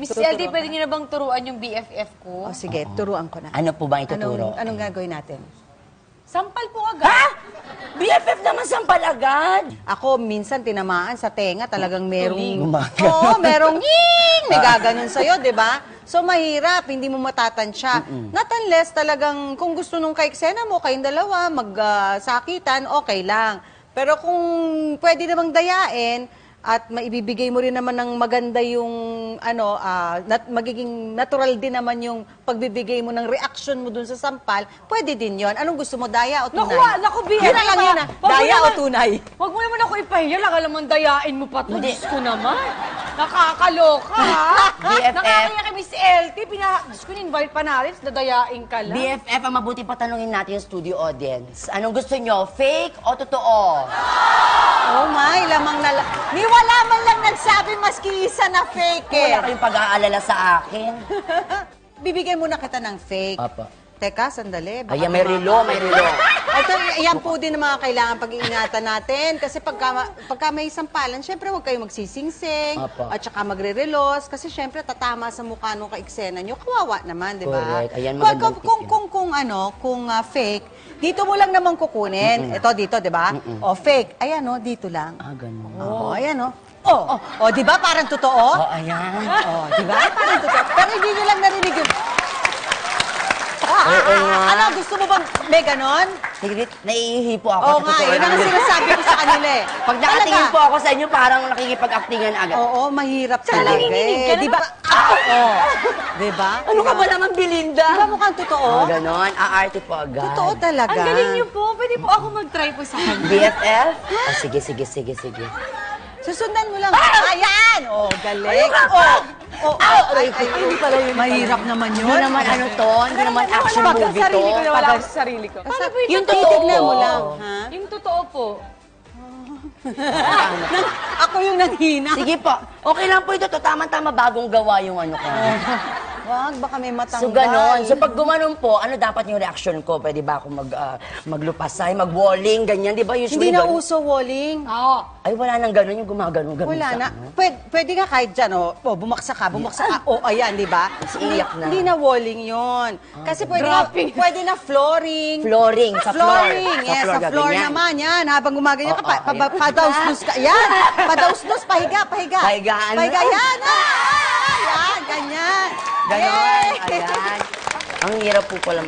Miss LD, pwede niyo na bang turuan yung BFF ko? O sige, turuan ko na. Ano po ba ituturo? Anong gagawin natin? Sampal po agad. Ha? BFF naman sampal agad. Ako, minsan tinamaan sa tenga, talagang merong... Gumagano. Oo, merong nging! May gaganon sa'yo, di ba? So, mahirap, hindi mo matatansya. Not unless talagang, kung gusto nung kaiksena mo, kayong dalawa, magsakitan, okay lang. Pero kung pwede namang dayain, at maibibigay mo rin naman ng maganda yung, magiging natural din naman yung pagbibigay mo ng reaction mo dun sa sampal, pwede din yon. Anong gusto mo, daya o tunay? Naku, BFF. Yun na lang yun ah. Daya o tunay? Huwag mo naman ako ipahiya. Nakalaman dayain mo pa to. Diyos ko naman. Nakakaloka, ha? BFF. Nakakaya kay Miss LT. Diyos ko, in-invite pa natin. Dadayain ka lang. BFF, ang mabuti pa tanungin natin yung studio audience. Anong gusto nyo? Fake o totoo? Oh my, lamang na Ni wala man lang nagsabi maski isa na fake eh. Wala kayong pag-aalala sa akin. Bibigyan muna kita ng fake. Apa. Teka, sandali. Baka Ayan, may relo, may relo. Ito, yan po din ang mga kailangan pag-iingatan natin. Kasi pagka may sampalan, syempre huwag kayong magsisingsing. Apa. At saka magre-relos. Kasi syempre tatama sa mukha nung ka-eksena nyo. Kawawa naman, di ba? Correct. Ayan, magandang tip yan. Kung fake, dito mo lang naman kukunin. Ito dito, di ba? O, fake. Ayan, o, dito lang. Ah, ganun. Oh, ayan, o. Oh, di ba? Parang totoo. Oh, ayan. Oh, di ba? Parang totoo. Pero hindi nyo lang narinig yung... Oo nga. Ano, gusto mo bang may ganon? Sige, naiihi po ako. Oo sa nga, totoo yun ang lang. sinasabi ko sa kanila eh. Pag nakatingin po ako sa inyo, parang nakikipag-actingan agad. Oo, mahirap talaga nanginginig ka eh. na Di ba? Oo. Di ba? Ano ka ba naman, Belinda? Di ba mukhang totoo? Oh, ganon. Aarte po agad. Totoo talaga. Ang galing niyo po. Pwede po ako mag-try po sa kanya. BFF? Oh, sige, sige, sige, sige. Susundan mo lang. Ayan! Oh, galing. Ay, hindi pala yun. Mahirap naman yun. Hindi naman ano to, hindi naman action movie to. Sarili ko na wala ako sa sarili ko. Paano po Yung totoo? titignan mo lang, ha? Yung totoo po. Ako yung nanghina. Sige po, okay lang po ito to. Tama-tama bagong gawa yung ano ko. Wag, baka may matanggal. So ganon. So pag gumanon po, ano dapat yung reaction ko? Pwede ba ako maglupasay, mag-walling, ganyan? Di ba usually Hindi na ganon? uso walling. Oo. Ay, wala nang ganon yung gumaganon. Wala na. Pwede nga kahit dyan, bumaksak ka. Ayan, di ba? Tapos iiyak na. Hindi na walling yun. Kasi pwede na flooring. Flooring, sa floor. Flooring, yes, sa floor gaganyan. naman, yan. Habang gumaganyan ka, Oo, ayan. padausdos ka. Yan, padausdos, pahiga. Pahigaan. Pahiga, yan. Yan, ganyan. Ganon, Yay! ayan. Ang hirap po pala.